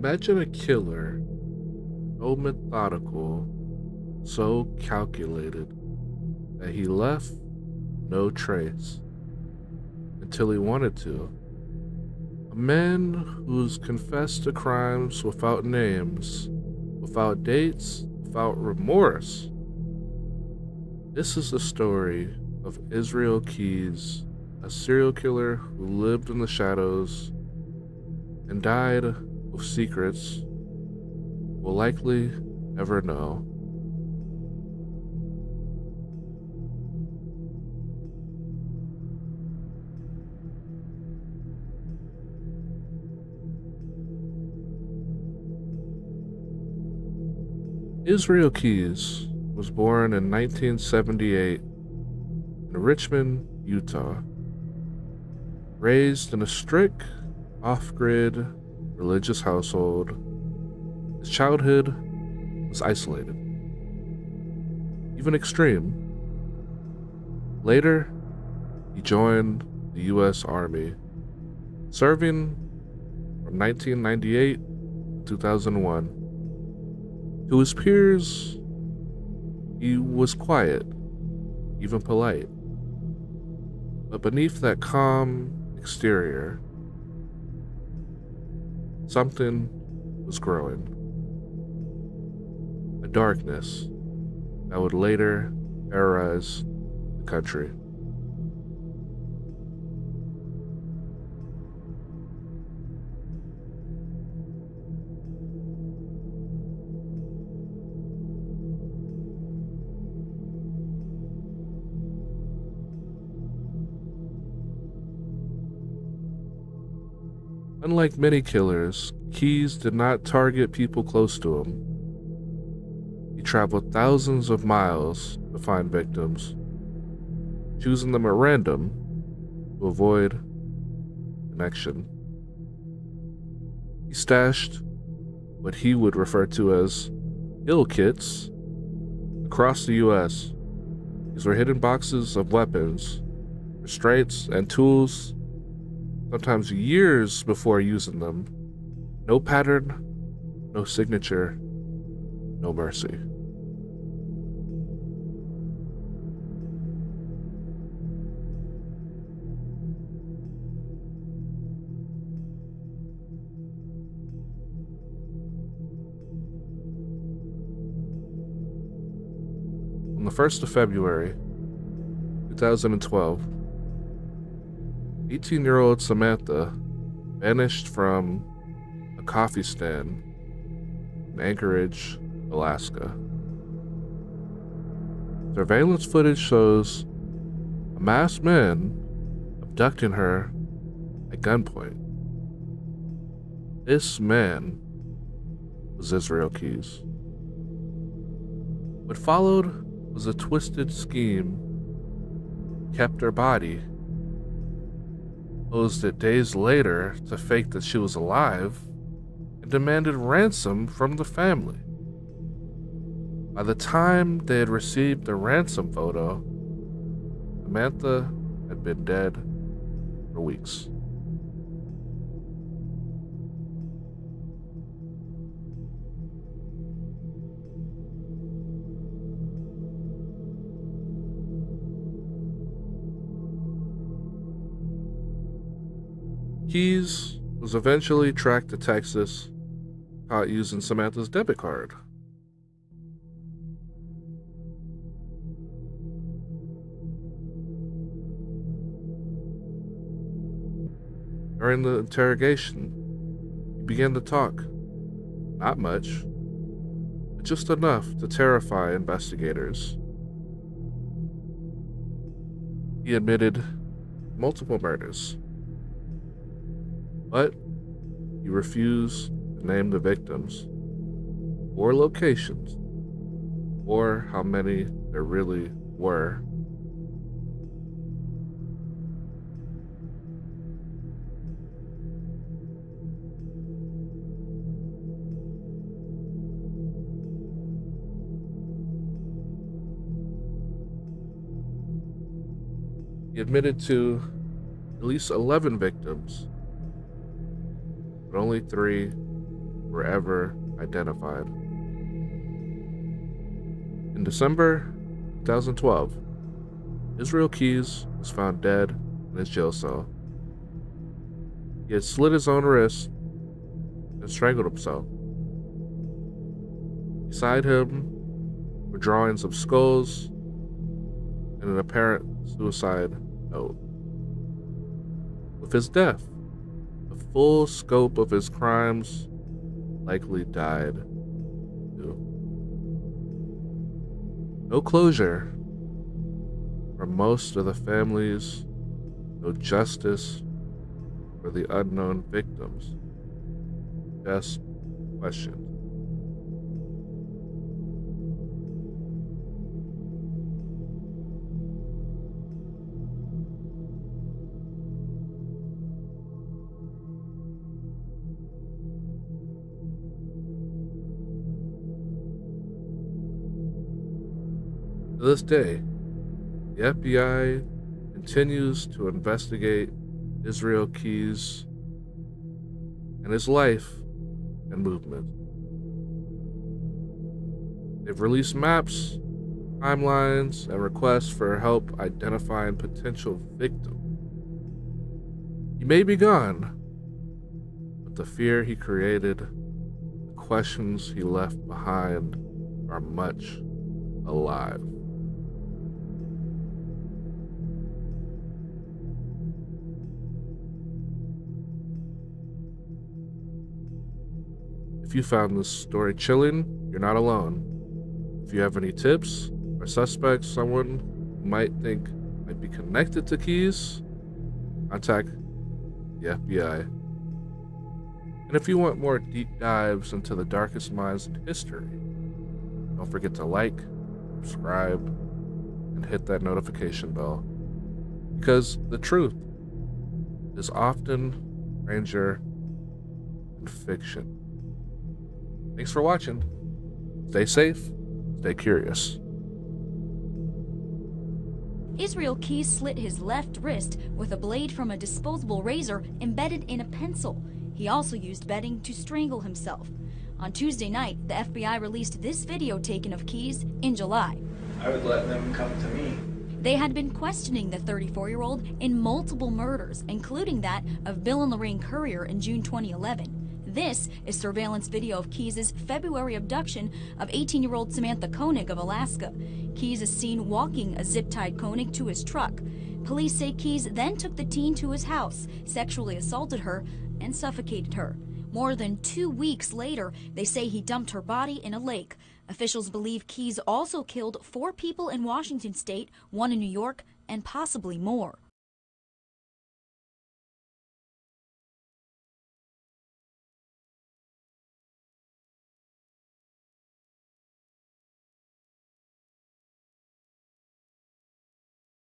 Imagine a killer so methodical, so calculated that he left no trace until he wanted to. A man who's confessed to crimes without names, without dates, without remorse. This is the story of Israel Keys, a serial killer who lived in the shadows and died with secrets we'll likely never know. Israel Keys was born in 1978 in Richmond, Utah. Raised in a strict, off-grid religious household, his childhood was isolated, even extreme. Later, he joined the U.S. Army, serving from 1998 to 2001. To his peers, he was quiet, even polite. But beneath that calm exterior, something was growing. A darkness that would later terrorize the country. Unlike many killers, Keyes did not target people close to him. He traveled thousands of miles to find victims, choosing them at random to avoid connection. He stashed what he would refer to as kill kits across the US. These were hidden boxes of weapons, restraints, and tools, sometimes years before using them. No pattern, no signature, no mercy. On the 1st of February, 2012, 18-year-old Samantha vanished from a coffee stand in Anchorage, Alaska. Surveillance footage shows a masked man abducting her at gunpoint. This man was Israel Keys. What followed was a twisted scheme. Kept her body, posed it days later to fake that she was alive, and demanded ransom from the family. By the time they had received the ransom photo, Samantha had been dead for weeks. Keys was eventually tracked to Texas, caught using Samantha's debit card. During the interrogation, he began to talk. Not much, but just enough to terrify investigators. He admitted multiple murders, but he refused to name the victims, or locations, or how many there really were. He admitted to at least 11 victims, but only 3 were ever identified. In December 2012, Israel Keys was found dead in his jail cell. He had slit his own wrist and strangled himself. Beside him were drawings of skulls and an apparent suicide note. With his death, the full scope of his crimes likely died too. No closure for most of the families, no justice for the unknown victims, just questions. To this day, the FBI continues to investigate Israel Keys and his life and movement. They've released maps, timelines, and requests for help identifying potential victims. He may be gone, but the fear he created, the questions he left behind, are much alive. If you found this story chilling, you're not alone. If you have any tips or suspects, someone you might think might be connected to Keys, contact the FBI. And if you want more deep dives into the darkest minds in history, don't forget to like, subscribe, and hit that notification bell. Because the truth is often stranger than fiction. Thanks for watching. Stay safe, stay curious. Israel Keys slit his left wrist with a blade from a disposable razor embedded in a pencil. He also used bedding to strangle himself. On Tuesday night, the FBI released this video taken of Keys in July. I would let them come to me. They had been questioning the 34-year-old in multiple murders, including that of Bill and Lorraine Currier in June 2011. This is surveillance video of Keys' February abduction of 18-year-old Samantha Koenigg of Alaska. Keys is seen walking a zip-tied Koenigg to his truck. Police say Keys then took the teen to his house, sexually assaulted her, and suffocated her. More than 2 weeks later, they say he dumped her body in a lake. Officials believe Keys also killed 4 people in Washington state, 1 in New York, and possibly more.